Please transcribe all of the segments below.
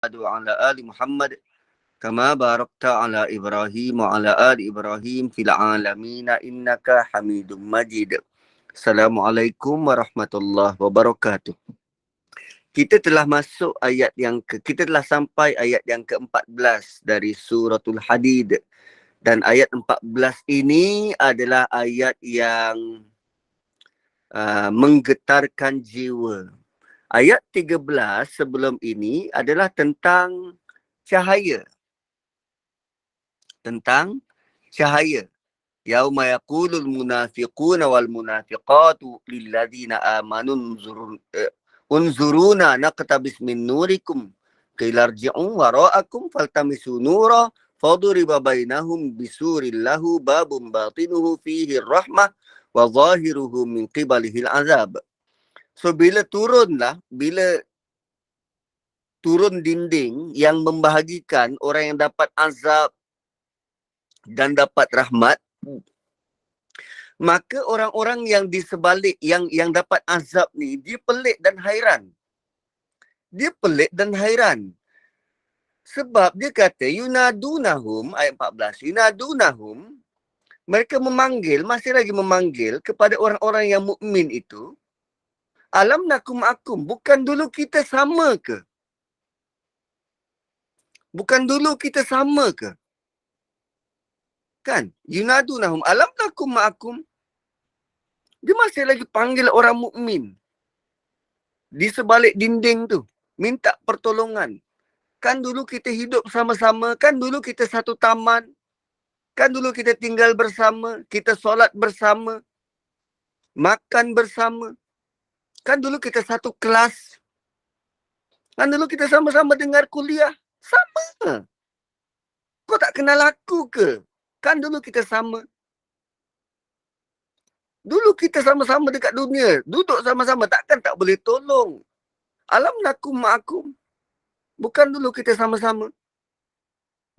وعلى آل محمد كما باركت على إبراهيم وعلى آل إبراهيم في العالمين إنك حميد مجيد. Assalamualaikum warahmatullahi wabarakatuh. Kita telah sampai ayat yang ke-14 dari suratul Hadid. Dan ayat 14 ini adalah ayat yang menggetarkan jiwa. Ayat 13 sebelum ini adalah tentang cahaya. Tentang cahaya. Yauma yaqulul munafiquna wal munafiqatu lilladzina amanu unzuruna naqtabis min nurikum qila irji'u wara'akum faltamisu nura faduriba bainahum bisurin lahu babun batinuhu fihi rahmah wa zahiruhu min qibalihi al-azab. So bila turun dinding yang membahagikan orang yang dapat azab dan dapat rahmat, maka orang-orang yang di sebalik yang dapat azab ni, dia pelik dan hairan. Dia pelik dan hairan. Sebab dia kata yunadunahum, ayat 14, yunadunahum, mereka memanggil, masih lagi memanggil kepada orang-orang yang mukmin itu, alam nakum akum, bukan dulu kita sama ke? Bukan dulu kita sama ke? Kan? Yunadunahum alam nakum ma'akum. Dia masih lagi panggil orang mukmin di sebalik dinding tu, minta pertolongan. Kan dulu kita hidup sama-sama, kan dulu kita satu taman, kan dulu kita tinggal bersama, kita solat bersama, makan bersama. Kan dulu kita satu kelas. Kan dulu kita sama-sama dengar kuliah. Sama. Kau tak kenal aku ke? Kan dulu kita sama. Dulu kita sama-sama dekat dunia. Duduk sama-sama. Takkan tak boleh tolong. Alam nakum ma'akum. Bukan dulu kita sama-sama.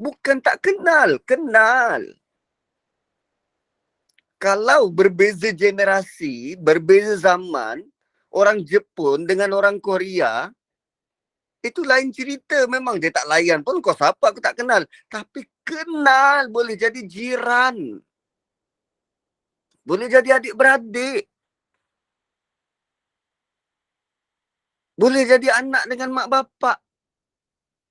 Bukan tak kenal. Kenal. Kalau berbeza generasi, berbeza zaman, orang Jepun dengan orang Korea, itu lain cerita. Memang dia tak layan pun, kau siapa aku tak kenal. Tapi kenal, boleh jadi jiran. Boleh jadi adik-beradik. Boleh jadi anak dengan mak bapak.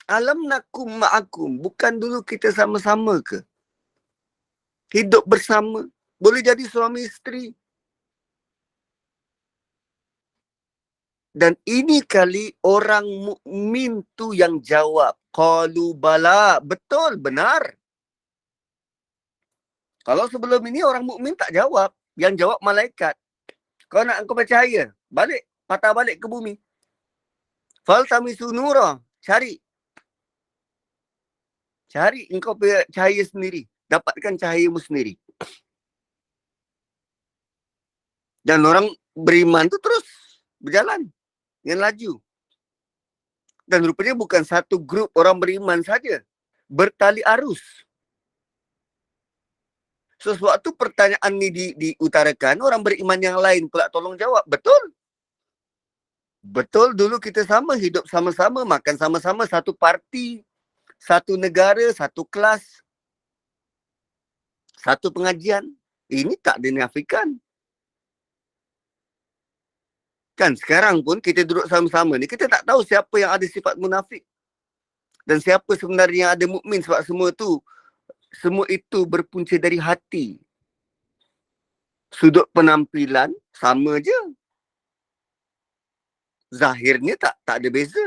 Alam nakum ma'akum, bukan dulu kita sama-sama ke? Hidup bersama. Boleh jadi suami isteri. Dan ini kali orang mukmin tu yang jawab. Qalu bala. Betul, benar. Kalau sebelum ini orang mukmin tak jawab. Yang jawab malaikat. Kau nak engkau percaya? Balik. Patah balik ke bumi. Faltamisu nura. Cari. Cari engkau cahaya sendiri. Dapatkan cahayamu sendiri. Dan orang beriman tu terus berjalan. Yang laju. Dan rupanya bukan satu grup orang beriman saja. Bertali arus. Sesuatu pertanyaan ni diutarakan, orang beriman yang lain pula tolong jawab. Betul. Betul, dulu kita sama, hidup sama-sama, makan sama-sama, satu parti, satu negara, satu kelas, satu pengajian. Ini tak dinafikan. Kan sekarang pun kita duduk sama-sama ni, kita tak tahu siapa yang ada sifat munafik. Dan siapa sebenarnya yang ada mukmin, sebab semua itu berpunca dari hati. Sudut penampilan sama je. Zahirnya tak ada beza.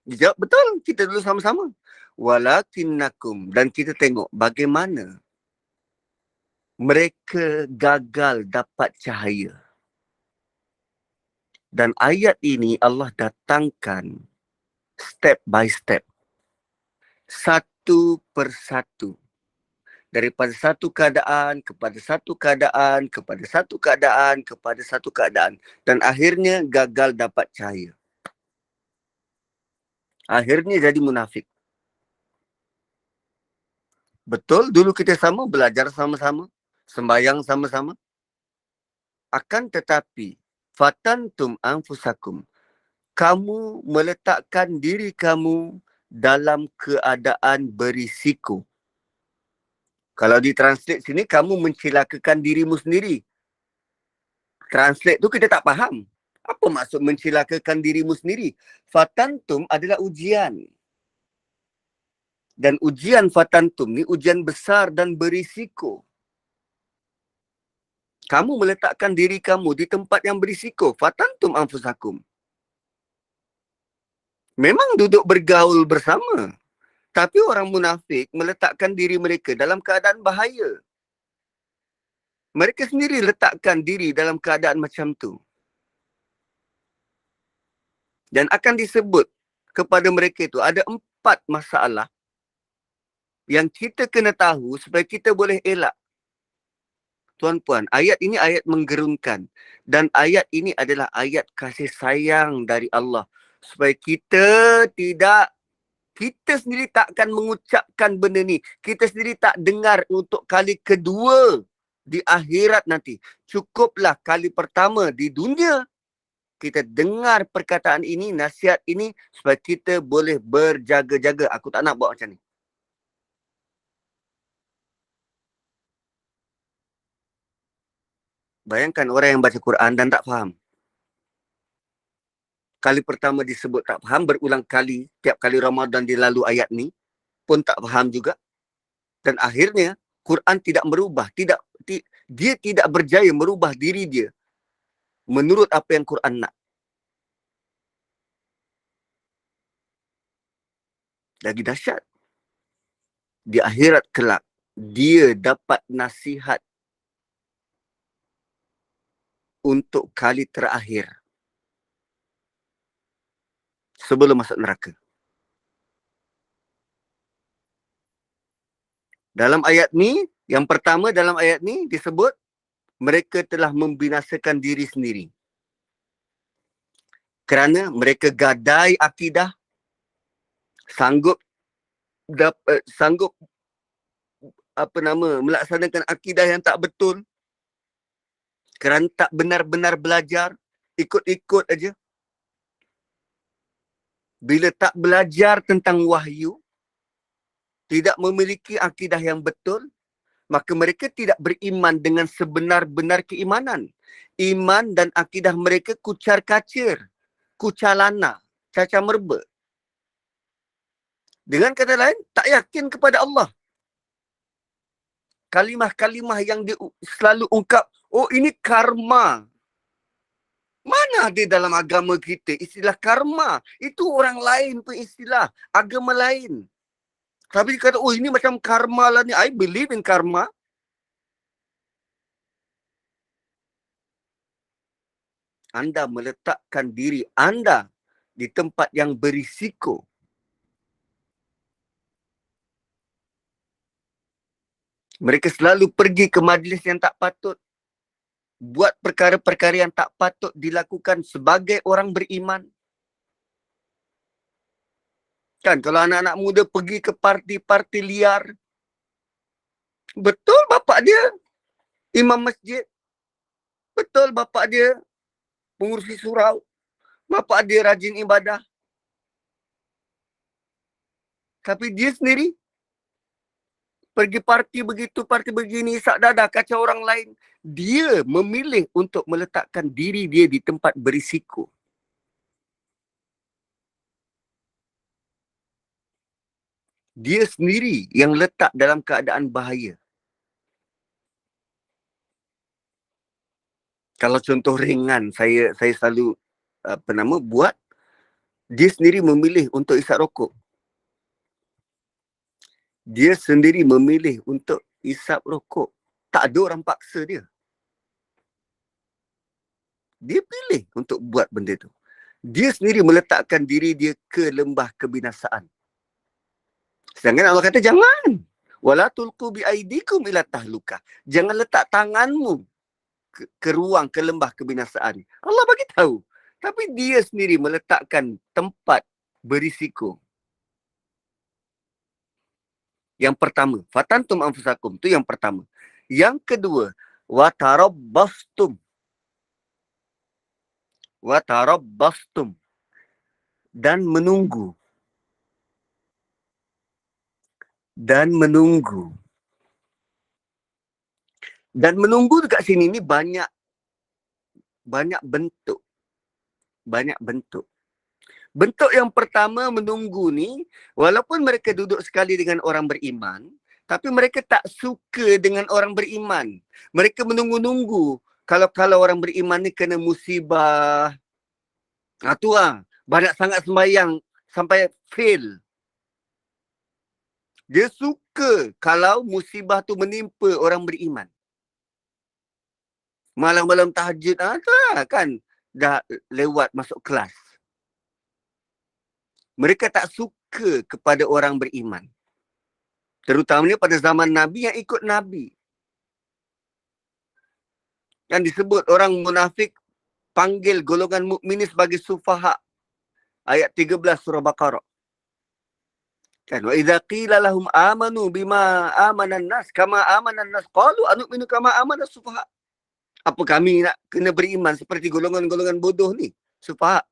Dia jawab, betul, kita dulu sama-sama. Walakinnakum, dan kita tengok bagaimana mereka gagal dapat cahaya. Dan ayat ini Allah datangkan step by step. Satu persatu. Daripada satu keadaan kepada satu keadaan, kepada satu keadaan, kepada satu keadaan. Dan akhirnya gagal dapat cahaya. Akhirnya jadi munafik. Betul, dulu kita sama, belajar sama-sama, sembahyang sama-sama. Akan tetapi, fatantum anfusakum. kamu meletakkan diri kamu dalam keadaan berisiko. Kalau ditranslate sini, kamu mencelakakan dirimu sendiri. Translate tu kita tak faham. Apa maksud mencelakakan dirimu sendiri? Fatantum adalah ujian. Dan ujian fatantum ni ujian besar dan berisiko. Kamu meletakkan diri kamu di tempat yang berisiko. Fatantum anfusakum. Memang duduk bergaul bersama. Tapi orang munafik meletakkan diri mereka dalam keadaan bahaya. Mereka sendiri letakkan diri dalam keadaan macam tu. Dan akan disebut kepada mereka itu ada 4 masalah yang kita kena tahu supaya kita boleh elak. Tuan-puan, ayat ini ayat menggerunkan. Dan ayat ini adalah ayat kasih sayang dari Allah. Supaya kita sendiri takkan mengucapkan benda ni. Kita sendiri tak dengar untuk kali kedua di akhirat nanti. Cukuplah kali pertama di dunia kita dengar perkataan ini, nasihat ini supaya kita boleh berjaga-jaga. Aku tak nak buat macam ni. Bayangkan orang yang baca Quran dan tak faham. Kali pertama disebut tak faham, berulang kali, tiap kali Ramadan dia lalu ayat ni, pun tak faham juga. Dan akhirnya, Quran tidak merubah. Dia tidak berjaya merubah diri dia menurut apa yang Quran nak. Lagi dahsyat. Di akhirat kelak, dia dapat nasihat untuk kali terakhir sebelum masuk neraka. Dalam ayat ni, yang pertama dalam ayat ni disebut mereka telah membinasakan diri sendiri. Kerana mereka gadai akidah, sanggup melaksanakan akidah yang tak betul, kerana tak benar-benar belajar, ikut-ikut aja. Bila tak belajar tentang wahyu, tidak memiliki akidah yang betul, maka mereka tidak beriman dengan sebenar-benar keimanan. Iman dan akidah mereka kucar-kacir, kucalana, caca merba. Dengan kata lain, tak yakin kepada Allah. Kalimah-kalimah yang dia selalu ungkap, oh ini karma. Mana ada dalam agama kita istilah karma? Itu orang lain pun istilah, agama lain. Tapi dia kata, oh ini macam karma lah ni. I believe in karma. Anda meletakkan diri anda di tempat yang berisiko. Mereka selalu pergi ke majlis yang tak patut. Buat perkara-perkara yang tak patut dilakukan sebagai orang beriman. Kan kalau anak-anak muda pergi ke parti-parti liar, betul bapak dia imam masjid, betul bapak dia pengurusi surau, bapak dia rajin ibadah. Tapi dia sendiri pergi parti begitu, parti begini, isak dadah, kacau orang lain. Dia memilih untuk meletakkan diri dia di tempat berisiko. Dia sendiri yang letak dalam keadaan bahaya. Kalau contoh ringan, saya selalu buat, dia sendiri memilih untuk isap rokok. Dia sendiri memilih untuk isap rokok. Tak ada orang paksa dia. Dia pilih untuk buat benda tu. Dia sendiri meletakkan diri dia ke lembah kebinasaan. Sedangkan Allah kata jangan. Wala tulqu bi aidikum ila tahlukah. Jangan letak tanganmu ke ruang, ke lembah kebinasaan. Allah bagi tahu. Tapi dia sendiri meletakkan tempat berisiko. Yang pertama, fatantum anfusakum. Itu yang pertama. Yang kedua, watarabbastum. Watarabbastum. dan menunggu. Dan menunggu. Dan menunggu dekat sini ni banyak bentuk. Banyak bentuk. Bentuk yang pertama menunggu ni, walaupun mereka duduk sekali dengan orang beriman, tapi mereka tak suka dengan orang beriman. Mereka menunggu-nunggu. Kalau orang beriman ni kena musibah. Tu lah. Banyak sangat sembahyang sampai fail. Dia suka kalau musibah tu menimpa orang beriman. Malam-malam tahajud, kan dah lewat masuk kelas. Mereka tak suka kepada orang beriman. Terutamanya pada zaman Nabi yang ikut Nabi. Yang disebut orang munafik panggil golongan mukmin sebagai sufaha. Ayat 13 surah Baqarah. Kan wa idza qila lahum amanu bima amanan nas kama amanan nas qalu anu'minu kama amanas sufaha. Apa kami nak kena beriman seperti golongan-golongan bodoh ni? Sufaha.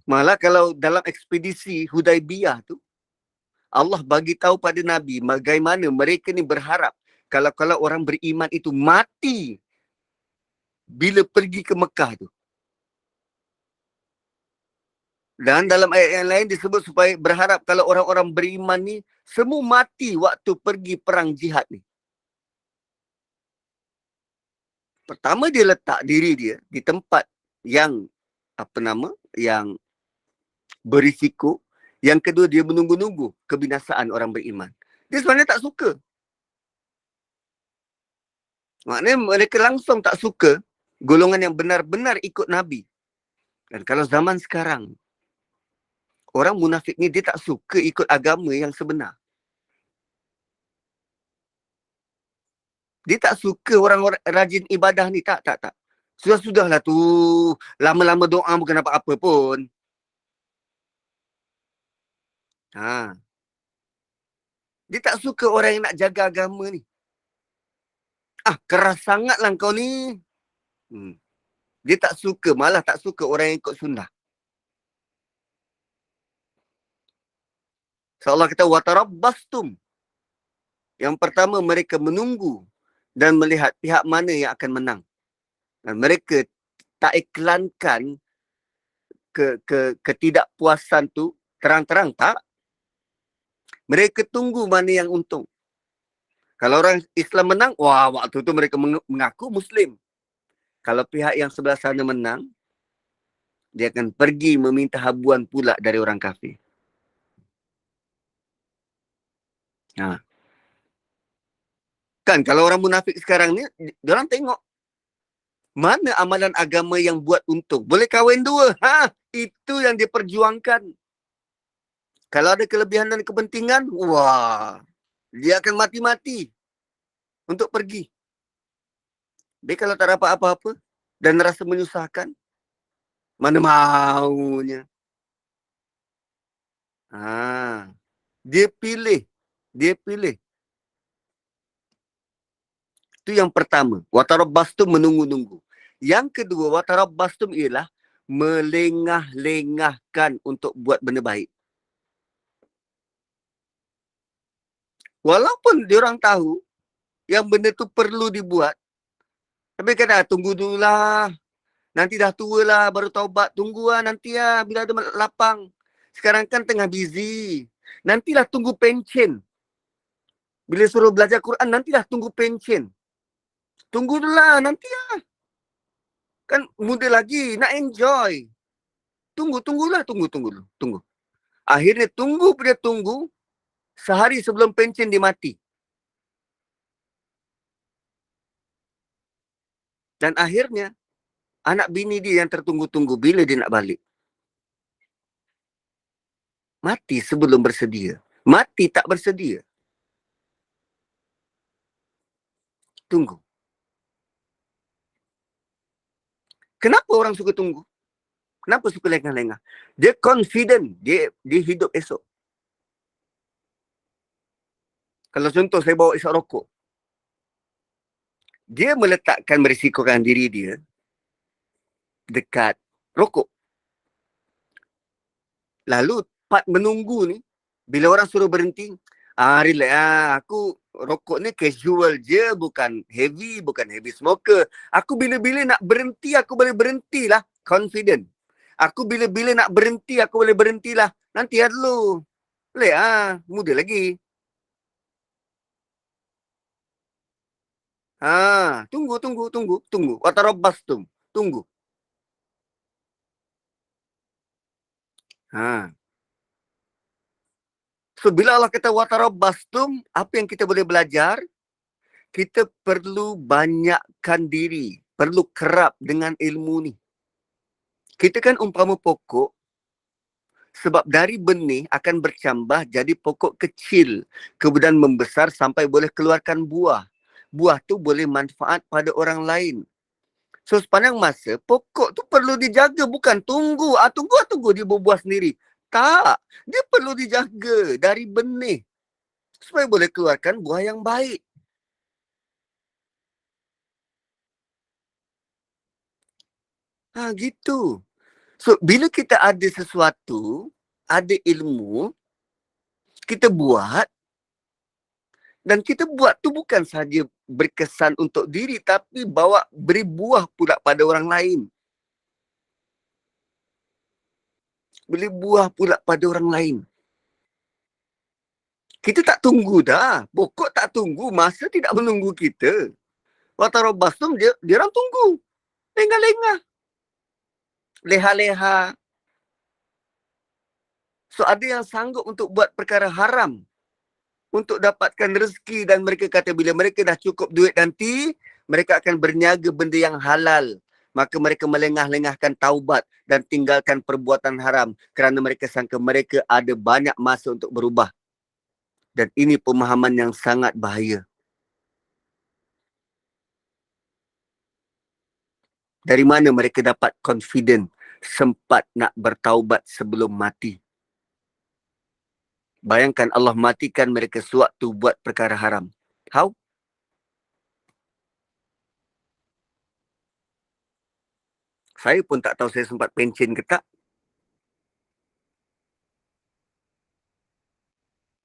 Malah kalau dalam ekspedisi Hudaibiyah tu, Allah bagi tahu pada Nabi bagaimana mereka ni berharap kalau orang beriman itu mati bila pergi ke Mekah tu. Dan dalam ayat yang lain disebut supaya berharap kalau orang-orang beriman ni semua mati waktu pergi perang jihad ni. Pertama dia letak diri dia di tempat yang yang berisiko. Yang kedua dia menunggu-nunggu kebinasaan orang beriman. Dia sebenarnya tak suka. Maknanya mereka langsung tak suka golongan yang benar-benar ikut Nabi. Dan kalau zaman sekarang, orang munafik ni dia tak suka ikut agama yang sebenar. Dia tak suka orang-orang rajin ibadah ni. Tak. Sudah-sudahlah tu. Lama-lama doa bukan apa-apa pun. Dia tak suka orang yang nak jaga agama ni. Keras sangatlah kau ni. Dia tak suka, malah tak suka orang yang ikut sunnah. So Allah kata, watarabbastum. Yang pertama, mereka menunggu dan melihat pihak mana yang akan menang. Dan mereka tak iklankan ketidakpuasan tu terang-terang, tak. Mereka tunggu mana yang untung. Kalau orang Islam menang, waktu tu mereka mengaku Muslim. Kalau pihak yang sebelah sana menang, dia akan pergi meminta habuan pula dari orang kafir. Kan kalau orang munafik sekarang ni, diorang tengok mana amalan agama yang buat untung. Boleh kahwin dua. Itu yang diperjuangkan. Kalau ada kelebihan dan kepentingan, dia akan mati-mati untuk pergi. Dia kalau tak dapat apa-apa dan rasa menyusahkan, mana maunya. Dia pilih. Itu yang pertama. Watarabbastum menunggu-nunggu. Yang kedua, watarabbastum ialah melengah-lengahkan untuk buat benda baik. Walaupun diorang tahu yang benda tu perlu dibuat, tapi kata tunggu dululah. Nanti dah tua lah baru taubat. Tunggu lah nanti lah bila ada lapang. Sekarang kan tengah busy. Nantilah tunggu pencen. Bila suruh belajar Quran, nantilah tunggu pencen. Tunggu dulu lah, nanti lah. Kan muda lagi, nak enjoy. Tunggu. Akhirnya tunggu, sehari sebelum pencen dia mati. Dan akhirnya, anak bini dia yang tertunggu-tunggu, bila dia nak balik? Mati sebelum bersedia. Mati tak bersedia. Tunggu. Kenapa orang suka tunggu? Kenapa suka lengah-lengah? Dia confident, dia hidup esok. Kalau contoh saya bawa isap rokok, dia meletakkan merisikokan diri dia dekat Rokok. Lalu part menunggu ni, bila orang suruh berhenti, relax aku rokok ni casual je, bukan heavy smoker. Aku bila-bila nak berhenti, aku boleh berhentilah. Confident. Aku bila-bila nak berhenti, aku boleh berhentilah. Nanti dulu. Boleh muda lagi. Tunggu. Watarabastum. Tunggu. So, bila Allah kata watarabastum, apa yang kita boleh belajar? Kita perlu banyakkan diri. Perlu kerap dengan ilmu ni. Kita kan umpama pokok, sebab dari benih akan bercambah jadi pokok kecil. Kemudian membesar sampai boleh keluarkan buah. Buah tu boleh manfaat pada orang lain. So, sepanjang masa, pokok tu perlu dijaga. Bukan tunggu dia berbuah sendiri. Tak. Dia perlu dijaga dari benih. Supaya boleh keluarkan buah yang baik. Gitu. So, bila kita ada sesuatu, ada ilmu, kita buat, dan kita buat tu bukan sahaja berkesan untuk diri, tapi beri buah pula pada orang lain. Beri buah pula pada orang lain. Kita tak tunggu dah. Pokok tak tunggu. Masa tidak menunggu kita. Watarabastum dia orang tunggu. Lengah-lengah. Leha-leha. So, ada yang sanggup untuk buat perkara haram untuk dapatkan rezeki, dan mereka kata bila mereka dah cukup duit nanti, mereka akan berniaga benda yang halal. Maka mereka melengah-lengahkan taubat dan tinggalkan perbuatan haram kerana mereka sangka mereka ada banyak masa untuk berubah. Dan ini pemahaman yang sangat bahaya. Dari mana mereka dapat confident sempat nak bertaubat sebelum mati? Bayangkan Allah matikan mereka sewaktu buat perkara haram. How? Saya pun tak tahu saya sempat pencen ke tak.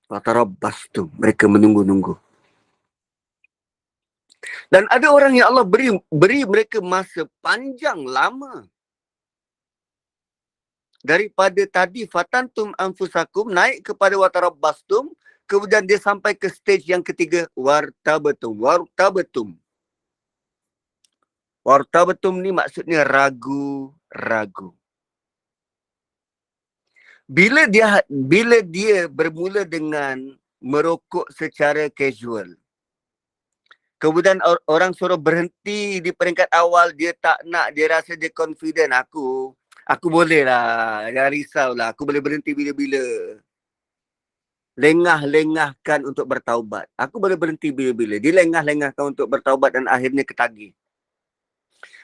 Watarabas tu, mereka menunggu-nunggu. Dan ada orang yang Allah beri mereka masa panjang, lama. Daripada tadi, fatantum anfusakum, naik kepada watarabastum, kemudian dia sampai ke stage yang ketiga, wartabatum. Wartabatum ni maksudnya ragu-ragu. Bila dia bermula dengan merokok secara casual, kemudian orang suruh berhenti di peringkat awal, dia tak nak, dia rasa dia confident, aku boleh lah, jangan risau lah, aku boleh berhenti bila-bila. Lengah-lengahkan untuk bertaubat. Aku boleh berhenti bila-bila. Dia lengah-lengahkan untuk bertaubat dan akhirnya ketagih.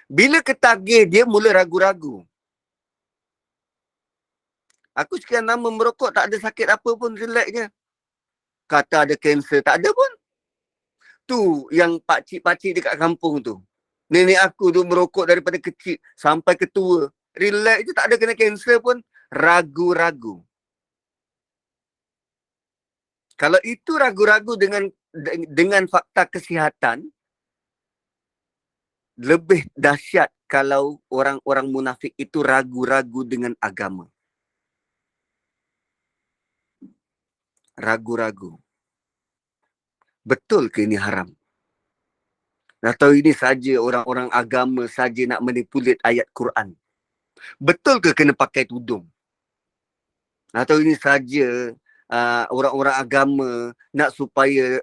Bila ketagih, dia mula ragu-ragu. Aku sekian lama merokok, tak ada sakit apa pun, relax je. Kata ada kanser, tak ada pun. Tu yang pakcik-pakcik dekat kampung tu. Nenek aku tu merokok daripada kecil sampai ketua. Relax je, tak ada kena kanser pun. Ragu-ragu. Kalau itu ragu-ragu dengan fakta kesihatan, lebih dahsyat kalau orang-orang munafik itu ragu-ragu dengan agama. Ragu-ragu. Betul ke ini haram? Atau ini saja orang-orang agama saja nak manipulat ayat Quran? Betul ke kena pakai tudung? Atau ini saja orang-orang agama nak supaya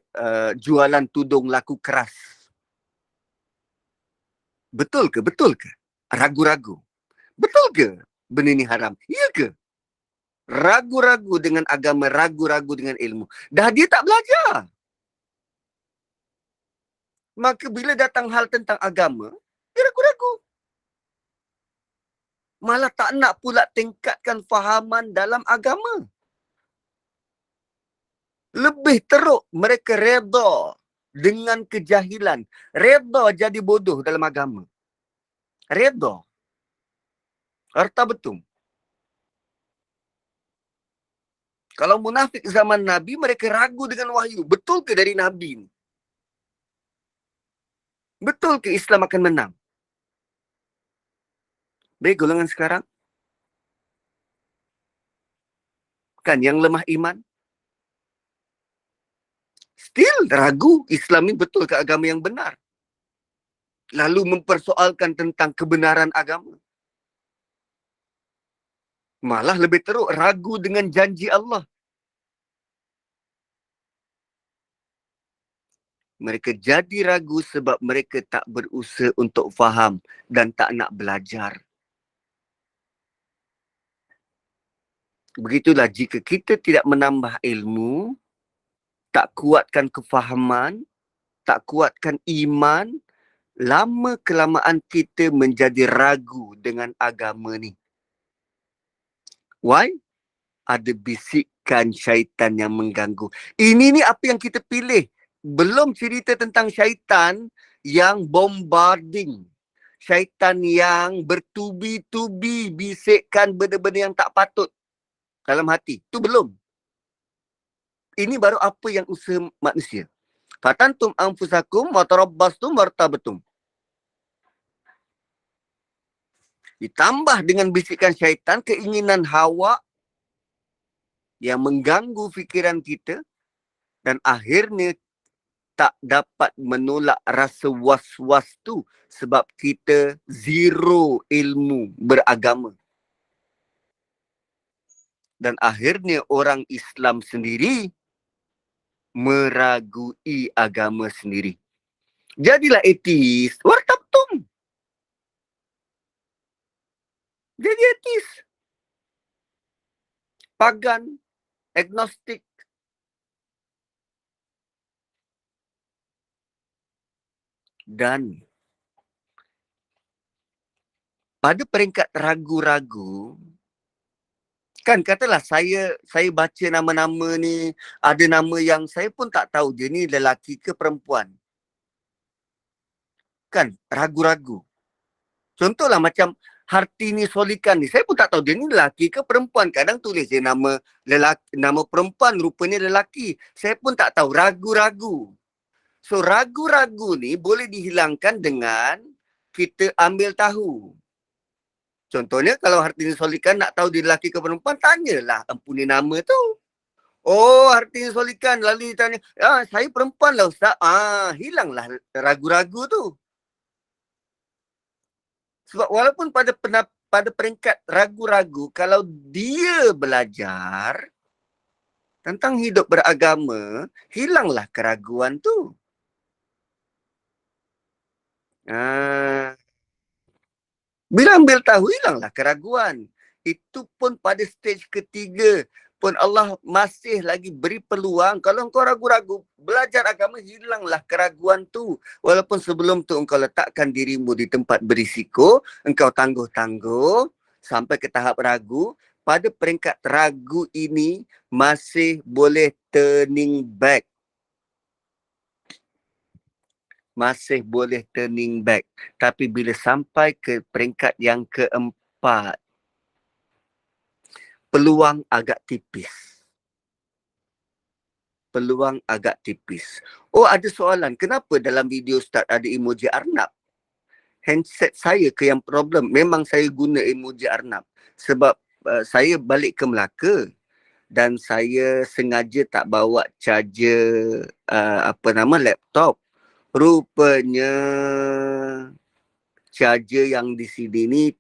jualan tudung laku keras? Betul ke? Ragu-ragu. Betul ke benda ni haram? Ya ke? Ragu-ragu dengan agama, ragu-ragu dengan ilmu. Dah dia tak belajar. Maka bila datang hal tentang agama, dia ragu-ragu. Malah tak nak pula tingkatkan fahaman dalam agama. Lebih teruk mereka reda dengan kejahilan. Reda jadi bodoh dalam agama. Reda. Harta betul. Kalau munafik zaman Nabi, mereka ragu dengan wahyu. Betul ke dari Nabi ini? Betul ke Islam akan menang? Baik, golongan sekarang. Kan yang lemah iman. Still ragu Islam ini betul ke agama yang benar. Lalu mempersoalkan tentang kebenaran agama. Malah lebih teruk, ragu dengan janji Allah. Mereka jadi ragu sebab mereka tak berusaha untuk faham dan tak nak belajar. Begitulah jika kita tidak menambah ilmu, tak kuatkan kefahaman, tak kuatkan iman, lama kelamaan kita menjadi ragu dengan agama ni. Why? Ada bisikan syaitan yang mengganggu. Ini ni apa yang kita pilih. Belum cerita tentang syaitan yang bombarding. Syaitan yang bertubi-tubi bisikkan benda-benda yang tak patut dalam hati. Itu belum. Ini baru apa yang usaha manusia. Fatantum anfusakum wa tarabbastum wartabatum. Ditambah dengan bisikan syaitan, keinginan hawa yang mengganggu fikiran kita dan akhirnya tak dapat menolak rasa was-was tu sebab kita zero ilmu beragama. Dan akhirnya orang Islam sendiri meragui agama sendiri. Jadilah ateis. Wartabtum. Jadi ateis. Pagan, agnostik. Dan pada peringkat ragu-ragu, kan katalah saya baca nama-nama ni, ada nama yang saya pun tak tahu dia ni lelaki ke perempuan. Kan ragu-ragu. Contohlah macam Hartini Solikan ni, saya pun tak tahu dia ni lelaki ke perempuan. Kadang tulis je nama lelaki, nama perempuan, rupanya lelaki. Saya pun tak tahu, ragu-ragu. So ragu-ragu ni boleh dihilangkan dengan kita ambil tahu. Contohnya kalau Hartini Solikan nak tahu dia lelaki ke perempuan, tanyalah ampuni nama tu. Oh, Hartini Solikan, lalu dia tanya, saya perempuan lah Ustaz. Hilanglah ragu-ragu tu. Sebab walaupun pada peringkat ragu-ragu, kalau dia belajar tentang hidup beragama, hilanglah keraguan tu. Bila ambil tahu, hilanglah keraguan. Itu pun pada stage ketiga pun Allah masih lagi beri peluang. Kalau engkau ragu-ragu, belajar agama, hilanglah keraguan tu. Walaupun sebelum tu engkau letakkan dirimu di tempat berisiko, engkau tangguh-tangguh sampai ke tahap ragu. Pada peringkat ragu ini masih boleh turning back. Masih boleh turning back. Tapi bila sampai ke peringkat yang keempat, peluang agak tipis. Peluang agak tipis. Oh, ada soalan. Kenapa dalam video Ustaz ada emoji Arnab? Handset saya ke yang problem? Memang saya guna emoji Arnab. Sebab saya balik ke Melaka dan saya sengaja tak bawa charger laptop. Rupanya charger yang di sini ni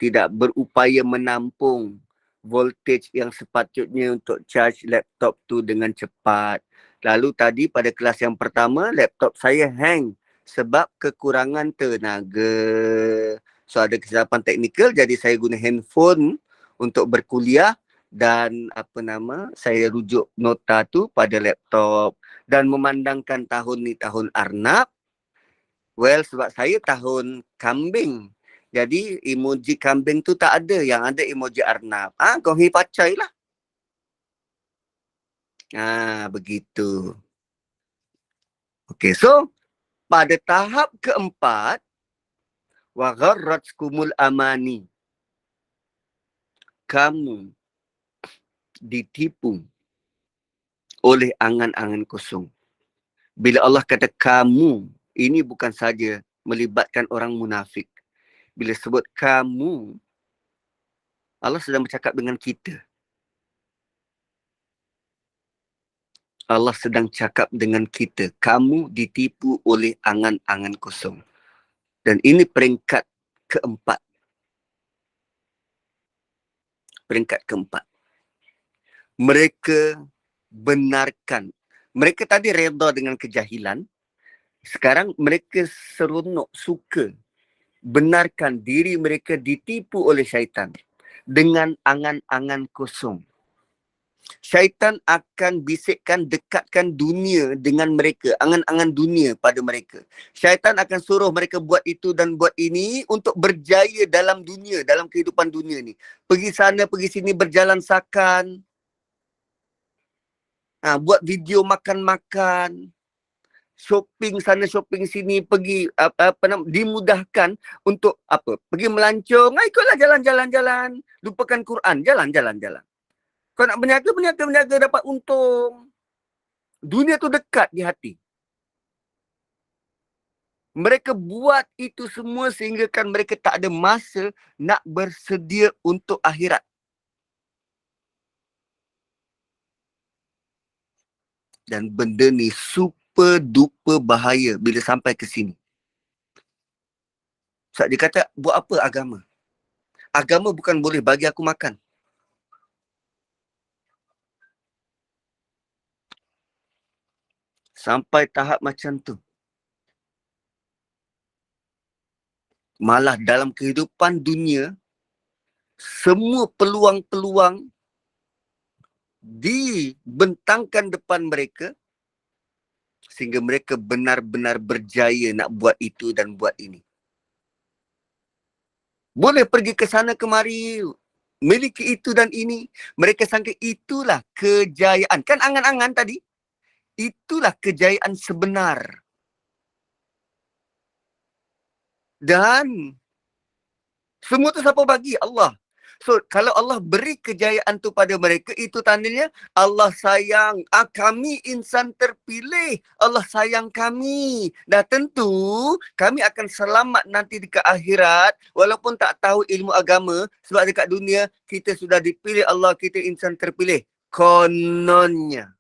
tidak berupaya menampung voltage yang sepatutnya untuk charge laptop tu dengan cepat. Lalu tadi pada kelas yang pertama, laptop saya hang sebab kekurangan tenaga. So ada kesilapan teknikal, jadi saya guna handphone untuk berkuliah dan saya rujuk nota tu pada laptop. Dan memandangkan tahun ni tahun Arnab, well, sebab saya tahun kambing. Jadi emoji kambing tu tak ada. Yang ada emoji Arnab. Kau pacai lah. Begitu. Okay, so pada tahap keempat, wa gharratskumul amani. kamu ditipu oleh angan-angan kosong. Bila Allah kata kamu, ini bukan saja melibatkan orang munafik. Bila sebut kamu, Allah sedang bercakap dengan kita. Allah sedang cakap dengan kita. Kamu ditipu oleh angan-angan kosong. Dan ini peringkat keempat. Peringkat keempat. Mereka benarkan. Mereka tadi redha dengan kejahilan. Sekarang mereka seronok, suka benarkan diri mereka ditipu oleh syaitan dengan angan-angan kosong. Syaitan akan bisikkan, dekatkan dunia dengan mereka, angan-angan dunia pada mereka. Syaitan akan suruh mereka buat itu dan buat ini untuk berjaya dalam dunia, dalam kehidupan dunia ni. Pergi sana, pergi sini, berjalan sakan. Buat video makan-makan. Shopping sana, shopping sini, pergi dimudahkan untuk apa? Pergi melancong, ikutlah jalan-jalan-jalan. Lupakan Quran, jalan-jalan-jalan. Kau nak berniaga dapat untung. Dunia tu dekat di hati. Mereka buat itu semua sehingga kan mereka tak ada masa nak bersedia untuk akhirat. Dan benda ni super duper bahaya bila sampai ke sini. Sebab dia kata, buat apa agama? Agama bukan boleh bagi aku makan. Sampai tahap macam tu. Malah dalam kehidupan dunia, semua peluang-peluang dibentangkan depan mereka sehingga mereka benar-benar berjaya nak buat itu dan buat ini. Boleh pergi ke sana kemari, miliki itu dan ini. Mereka sangka itulah kejayaan. Kan angan-angan tadi? Itulah kejayaan sebenar. Dan semua tu siapa bagi? Allah. So, kalau Allah beri kejayaan tu pada mereka, itu tandanya Allah sayang. Kami insan terpilih. Allah sayang kami. Dah tentu, kami akan selamat nanti dekat akhirat. Walaupun tak tahu ilmu agama. Sebab dekat dunia, kita sudah dipilih Allah. Kita insan terpilih. Kononnya.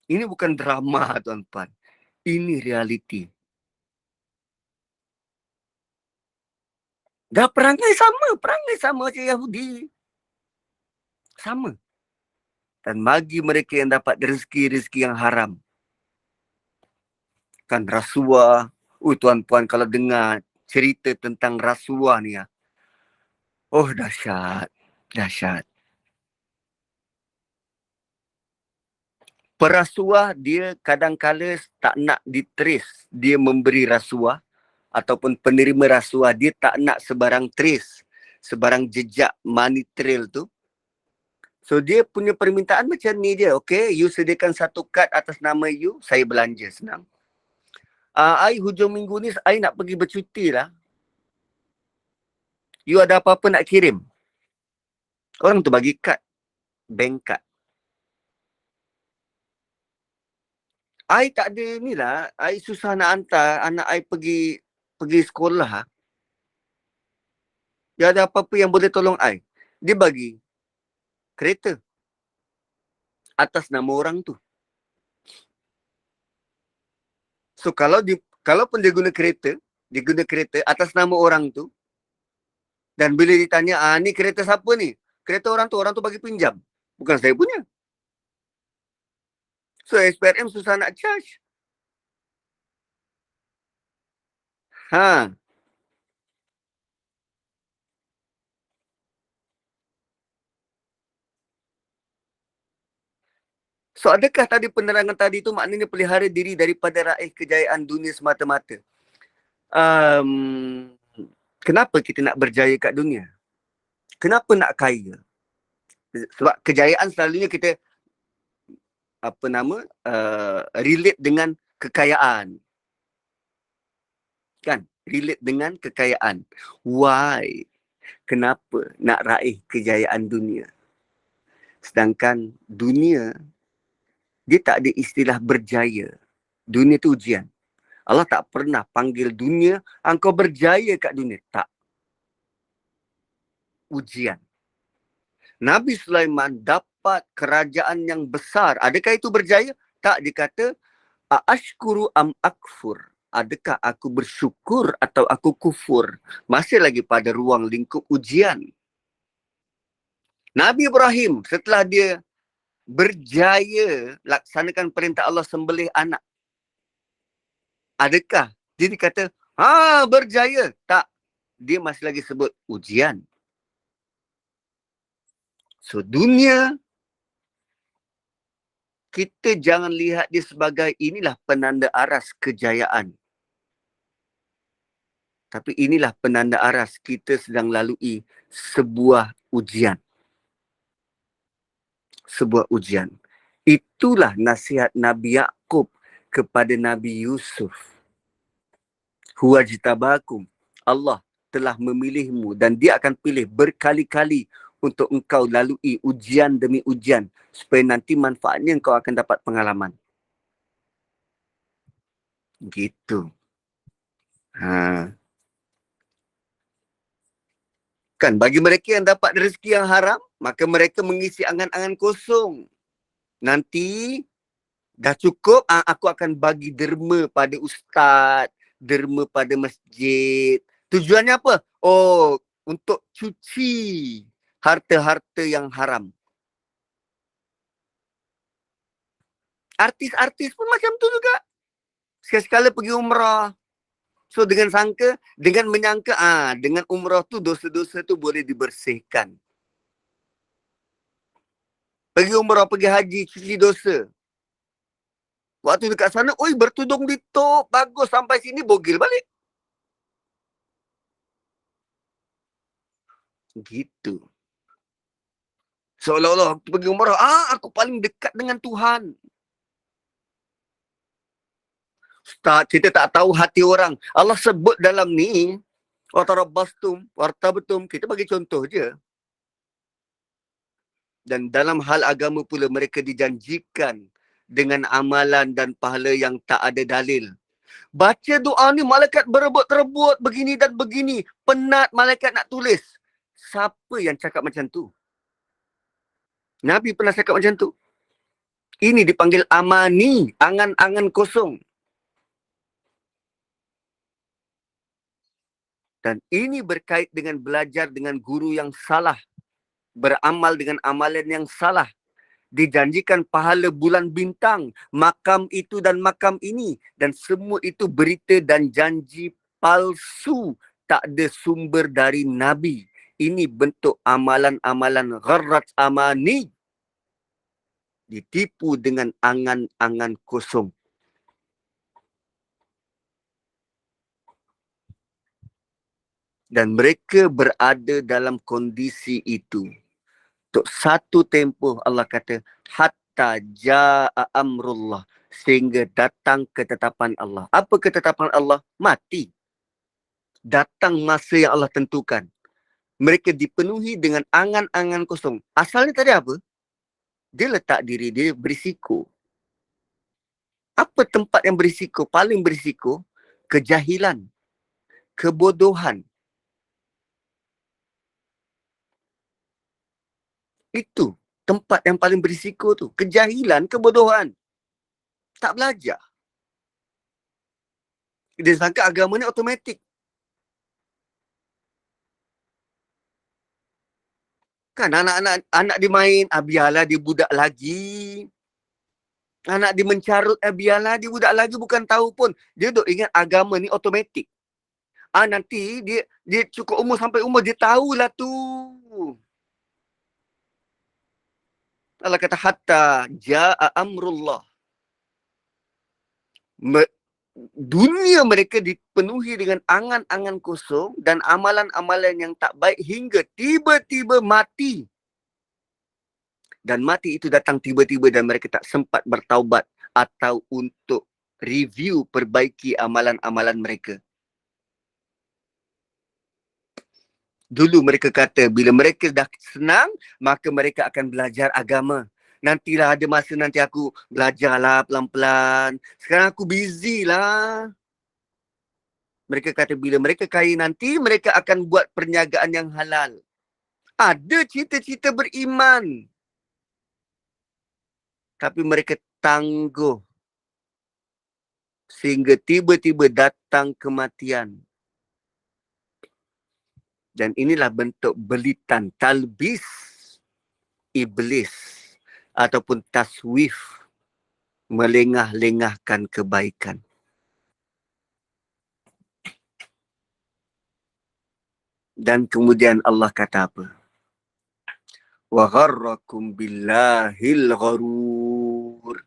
Ini bukan drama, tuan-tuan. Ini realiti. Dah perangai sama macam Yahudi. Sama. Dan bagi mereka yang dapat rezeki-rezeki yang haram. Kan rasuah. Tuan-tuan kalau dengar cerita tentang rasuah ni. Oh, dahsyat. Dahsyat. Perasuah dia kadang-kala tak nak diteris. Dia memberi rasuah ataupun penerima rasuah. Dia tak nak sebarang trace, sebarang jejak money trail tu. So dia punya permintaan macam ni dia. Okay, you sediakan satu kad atas nama you, saya belanja, senang. I hujung minggu ni, I nak pergi bercuti lah. You ada apa-apa nak kirim? Orang tu bagi kad, bank kad. I tak ada ni lah, I susah nak hantar anak I pergi sekolah. Dia ada apa-apa yang boleh tolong I? Dia bagi kereta atas nama orang tu. So kalaupun dia guna kereta atas nama orang tu, dan bila ditanya, ni kereta siapa ni? Kereta orang tu bagi pinjam. Bukan saya punya. So SPRM susah nak charge. So adakah tadi penerangan tadi tu maknanya pelihara diri daripada raih kejayaan dunia semata-mata? Kenapa kita nak berjaya kat dunia? Kenapa nak kaya? Sebab kejayaan selalunya kita relate dengan kekayaan. Kan? relate dengan kekayaan. Why? Kenapa nak raih kejayaan dunia? Sedangkan dunia, dia tak ada istilah berjaya. Dunia tu ujian. Allah tak pernah panggil dunia, engkau berjaya kat dunia. Tak. Ujian. Nabi Sulaiman dapat kerajaan yang besar. Adakah itu berjaya? Tak, dikata, ashkuru am akfur. Adakah aku bersyukur atau aku kufur? Masih lagi pada ruang lingkup ujian. Nabi Ibrahim setelah dia berjaya laksanakan perintah Allah sembelih anak. Adakah dia dikata, berjaya? Tak. Dia masih lagi sebut ujian. So dunia, kita jangan lihat dia sebagai inilah penanda aras kejayaan. Tapi inilah penanda aras kita sedang lalui sebuah ujian. Sebuah ujian. Itulah nasihat Nabi Yaqub kepada Nabi Yusuf. Huwajtabakum. Allah telah memilihmu dan dia akan pilih berkali-kali untuk engkau lalui ujian demi ujian supaya nanti manfaatnya engkau akan dapat pengalaman. Gitu. Kan bagi mereka yang dapat rezeki yang haram, maka mereka mengisi angan-angan kosong. Nanti dah cukup, aku akan bagi derma pada ustaz, derma pada masjid. Tujuannya apa? Oh, untuk cuci harta-harta yang haram. Artis-artis pun macam tu juga. Sekali-sekala pergi umrah. So dengan menyangka dengan umrah tu dosa-dosa tu boleh dibersihkan. Pergi umrah, pergi haji, cuci dosa. Waktu dekat sana, bertudung di top, bagus, sampai sini bogil balik. Gitu. Seolah-olah pergi umrah, aku paling dekat dengan Tuhan. Ustaz, kita tak tahu hati orang. Allah sebut dalam ni, watarabbastum, wartabtum, kita bagi contoh je. Dan dalam hal agama pula mereka dijanjikan dengan amalan dan pahala yang tak ada dalil. Baca doa ni malaikat berebut-rebut begini dan begini. Penat malaikat nak tulis. Siapa yang cakap macam tu? Nabi pernah cakap macam tu? Ini dipanggil amani, angan-angan kosong. Dan ini berkait dengan belajar dengan guru yang salah. Beramal dengan amalan yang salah. Dijanjikan pahala bulan bintang, makam itu dan makam ini. Dan semua itu berita dan janji palsu. Tak ada sumber dari Nabi. Ini bentuk amalan-amalan gharrat amani. Ditipu dengan angan-angan kosong. Dan mereka berada dalam kondisi itu. Untuk satu tempoh Allah kata, hatta ja'a amrullah. Sehingga datang ketetapan Allah. Apa ketetapan Allah? Mati. Datang masa yang Allah tentukan. Mereka dipenuhi dengan angan-angan kosong. Asalnya tadi apa? Dia letak diri dia berisiko. Apa tempat yang berisiko? Paling berisiko? Kejahilan. Kebodohan. Itu tempat yang paling berisiko tu. Kejahilan, kebodohan. Tak belajar. Dia sangka agama ni automatik. Kan anak dia main, biarlah dia budak lagi. Anak dia mencarut, biarlah dia budak lagi, bukan tahu pun. Dia duk ingat agama ni automatik. Nanti dia cukup umur sampai umur, dia tahulah tu. Allah kata, hatta ja'a amrullah. Dunia mereka dipenuhi dengan angan-angan kosong dan amalan-amalan yang tak baik hingga tiba-tiba mati. Dan mati itu datang tiba-tiba dan mereka tak sempat bertaubat atau untuk review, perbaiki amalan-amalan mereka. Dulu mereka kata bila mereka dah senang, maka mereka akan belajar agama. Nantilah ada masa nanti aku belajarlah pelan-pelan. Sekarang aku busy lah. Mereka kata bila mereka kaya nanti, mereka akan buat perniagaan yang halal. Ada cita-cita beriman. Tapi mereka tangguh. Sehingga tiba-tiba datang kematian. Dan inilah bentuk belitan, talbis iblis ataupun taswif, melengah-lengahkan kebaikan. Dan kemudian Allah kata apa? Wa gharrakum billahil gharur.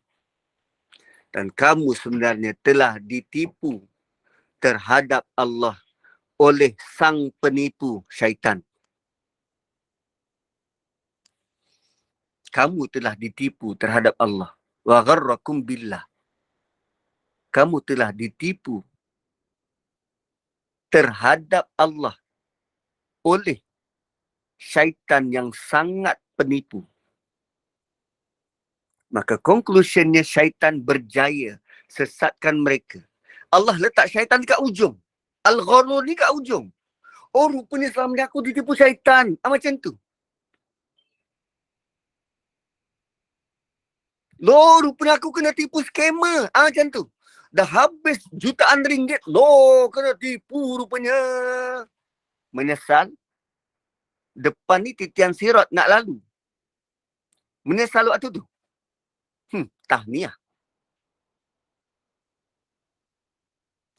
Dan kamu sebenarnya telah ditipu terhadap Allah oleh sang penipu syaitan. Kamu telah ditipu terhadap Allah. Wa gharrakum billah. Kamu telah ditipu terhadap Allah oleh syaitan yang sangat penipu. Maka conclusionnya syaitan berjaya sesatkan mereka. Allah letak syaitan dekat ujung. Al-Gharur ni kat ujung. Oh, rupanya selama ni aku ditipu syaitan. Macam tu. Loh, rupanya aku kena tipu scammer. Macam tu. Dah habis jutaan ringgit. Loh, kena tipu rupanya. Menyesal. Depan ni titian sirat nak lalu. Menyesal waktu tu. Tahniah.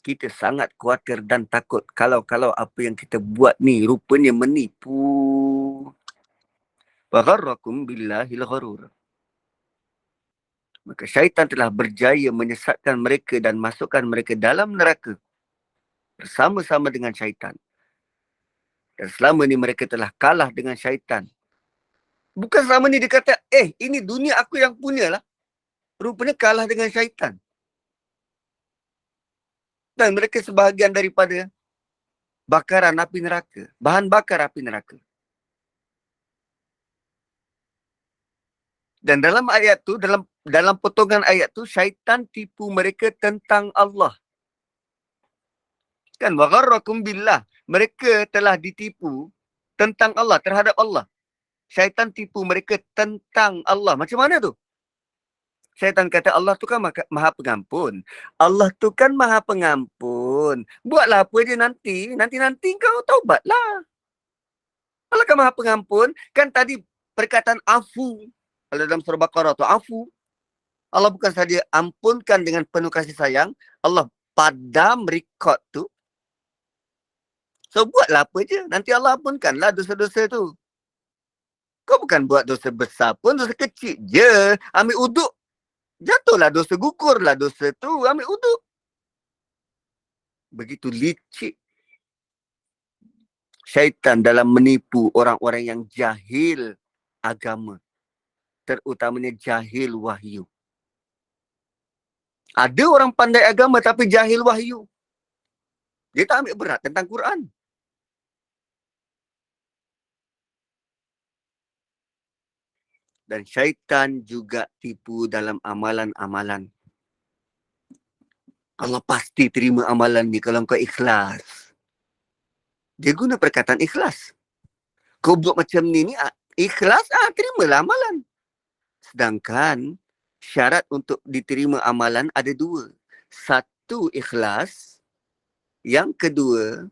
Kita sangat khawatir dan takut kalau apa yang kita buat ni rupanya menipu. Wa gharrakum billahil gharur. Maka syaitan telah berjaya menyesatkan mereka dan masukkan mereka dalam neraka bersama-sama dengan syaitan. Dan selama ni mereka telah kalah dengan syaitan. Bukan selama ni dia kata, ini dunia aku yang punya lah. Rupanya kalah dengan syaitan. Dan mereka sebahagian daripada bakaran api neraka. Bahan bakar api neraka. Dan dalam ayat tu, dalam potongan ayat tu, syaitan tipu mereka tentang Allah. Kan, wa gharrakum billah. Mereka telah ditipu tentang Allah, terhadap Allah. Syaitan tipu mereka tentang Allah. Macam mana tu? Syaitan kata Allah tu kan maha pengampun. Allah tu kan maha pengampun. Buatlah apa je nanti. Nanti kau taubatlah. Allah kan maha pengampun. Kan tadi perkataan afu. Kalau dalam surah Baqarah tu afu. Allah bukan saja ampunkan dengan penuh kasih sayang. Allah padam rekod tu. So buatlah apa je. Nanti Allah ampunkanlah dosa-dosa tu. Kau bukan buat dosa besar pun. Dosa kecil je. Ambil uduk. Jatuhlah dosa, gukurlah dosa tu, ambil uduk. Begitu licik syaitan dalam menipu orang-orang yang jahil agama. Terutamanya jahil wahyu. Ada orang pandai agama tapi jahil wahyu. Dia tak ambil berat tentang Quran. Dan syaitan juga tipu dalam amalan-amalan. Allah pasti terima amalan ni kalau kau ikhlas. Dia guna perkataan ikhlas. Kau buat macam ni ikhlas, terimalah amalan. Sedangkan syarat untuk diterima amalan ada dua. Satu, ikhlas. Yang kedua,